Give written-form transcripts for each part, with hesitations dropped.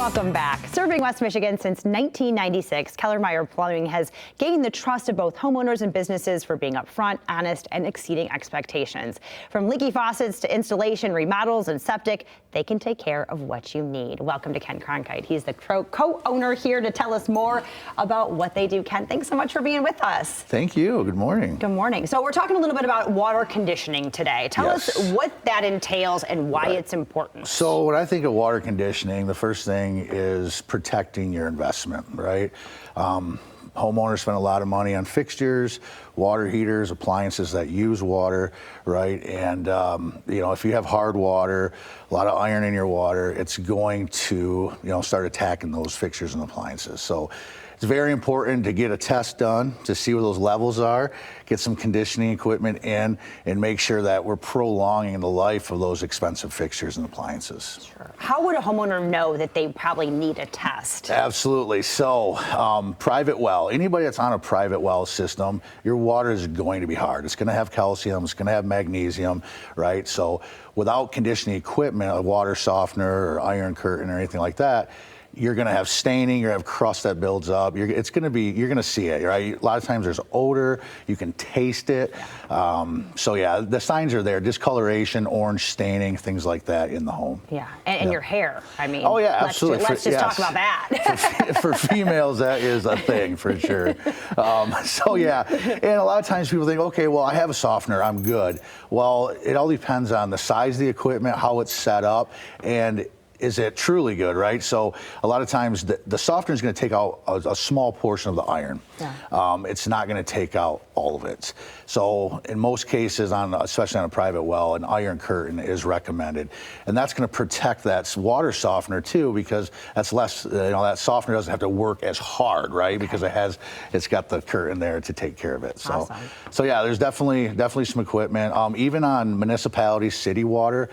Welcome back. Serving West Michigan since 1996, Kellermeier Plumbing has gained the trust of both homeowners and businesses for being upfront, honest, and exceeding expectations. From leaky faucets to installation, remodels, and septic, they can take care of what you need. Welcome to Ken Cronkite. He's the co-owner here to tell us more about what they do. Ken, thanks so much for being with us. Thank you. Good morning. Good morning. So we're talking a little bit about water conditioning today. Tell us what that entails and why it's important. So when I think of water conditioning, the first thing is protecting your investment, right? Homeowners spend a lot of money on fixtures, water heaters, appliances that use water, right? And if you have hard water, a lot of iron in your water, it's going to start attacking those fixtures and appliances. So it's very important to get a test done to see where those levels are, get some conditioning equipment in, and make sure that we're prolonging the life of those expensive fixtures and appliances. Sure. How would a homeowner know that they probably need a test? Absolutely. So private well, anybody that's on a private well system, your water is going to be hard. It's going to have calcium, it's going to have magnesium, right? So without conditioning equipment, a water softener or iron curtain or anything like that, you're going to have staining, you're going to have crust that builds up. You're going to see it, right? A lot of times there's odor, you can taste it. The signs are there, discoloration, orange staining, things like that in the home. Yeah, and your hair, I mean. Oh yeah, absolutely. Let's just talk about that. For females, that is a thing for sure. And a lot of times people think, okay, well, I have a softener, I'm good. Well, it all depends on the size of the equipment, how it's set up, and is it truly good, right? So a lot of times the softener is going to take out a small portion of the iron. Yeah. It's not going to take out all of it. So in most cases, especially on a private well, an iron curtain is recommended. And that's going to protect that water softener too, because that's less, that softener doesn't have to work as hard, right? Okay. Because it's got the curtain there to take care of it. So, awesome. So yeah, there's definitely some equipment. Even on municipality, city water,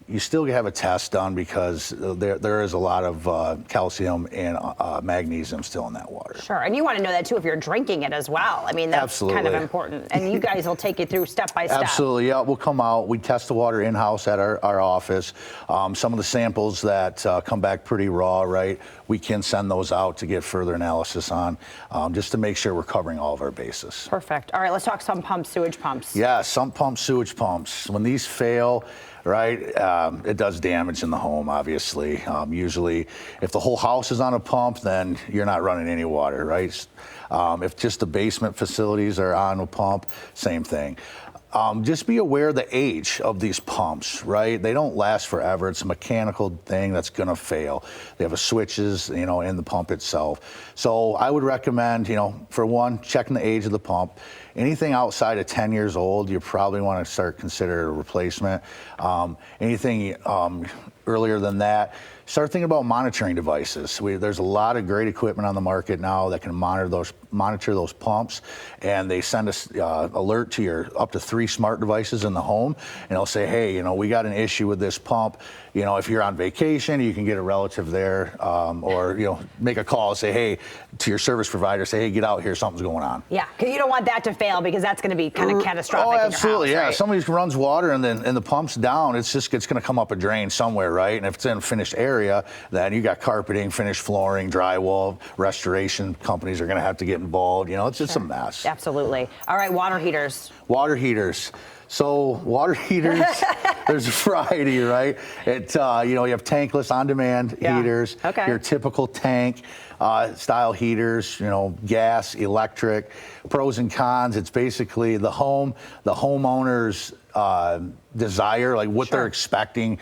you still have a test done because there is a lot of calcium and magnesium still in that water. Sure, and you want to know that too if you're drinking it as well. I mean, that's Absolutely. Kind of important. And you guys will take you through step by step. Absolutely, yeah. We'll come out. We test the water in-house at our office. Some of the samples that come back pretty raw, right, we can send those out to get further analysis on, just to make sure we're covering all of our bases. Perfect. All right, let's talk sump pumps, sewage pumps. Yeah, sump pumps, sewage pumps. When these fail, right, it does damage in the home, obviously. Usually, if the whole house is on a pump, then you're not running any water, right? If just the basement facilities are on a pump, same thing. Just be aware of the age of these pumps, right? They don't last forever. It's a mechanical thing that's going to fail. They have a switches, in the pump itself. So I would recommend, for one, checking the age of the pump. Anything outside of 10 years old, you probably want to start considering a replacement. Anything earlier than that, start thinking about monitoring devices. There's a lot of great equipment on the market now that can monitor those pumps, and they send us alert to your up to 3 smart devices in the home, and they'll say, hey, we got an issue with this pump. If you're on vacation, you can get a relative there, or make a call and say, hey, to your service provider, say, hey, get out here, something's going on. Yeah, because you don't want that to fail, because that's going to be kind of catastrophic. Oh, absolutely, in your house, yeah. right? Somebody runs water and the pump's down, it's going to come up a drain somewhere, right? And if it's in a finished area, then you got carpeting, finished flooring, drywall, restoration companies are going to have to get involved. It's just a mess. Absolutely. All right, water heaters. Water heaters. So water heaters, there's a variety, right? You have tankless on-demand heaters, your typical tank style heaters, gas, electric. Pros and cons, it's basically the homeowner's desire, like what they're expecting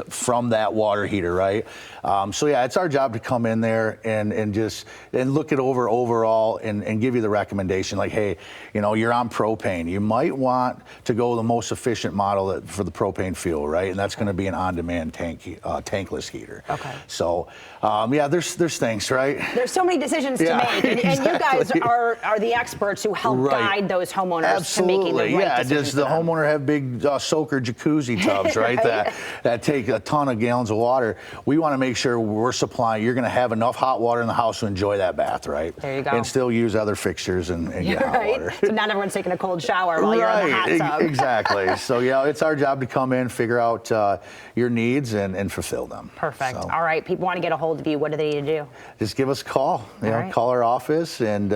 from that water heater, right? It's our job to come in there and look it over overall and give you the recommendation, like, hey, you're on propane. You might want to go the most efficient model for the propane fuel, right? And that's going to be an on-demand tankless heater. Okay. So, there's things, right? There's so many decisions to make, and you guys are the experts who help guide those homeowners to making the right decisions. Does the homeowner have big soaker jacuzzi tubs, right? That take a ton of gallons of water. We want to make sure we're supplying. You're going to have enough hot water in the house to enjoy that bath, right? There you go. And still use other fixtures and get hot water. So not everyone's taking a cold shower while you're in the hot tub. Exactly. So yeah, it's our job to come in, figure out your needs, and fulfill them. Perfect. So, All right. People want to get a hold of you. What do they need to do? just give us a call. Right. Call our office, and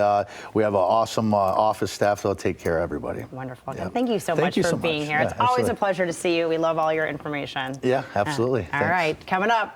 we have an awesome office staff that'll take care of everybody. Wonderful. Yep. Thank you so much for being here. Yeah, It's always absolutely. a pleasure to see you. We love all your information. Yeah, absolutely. All right. Coming up.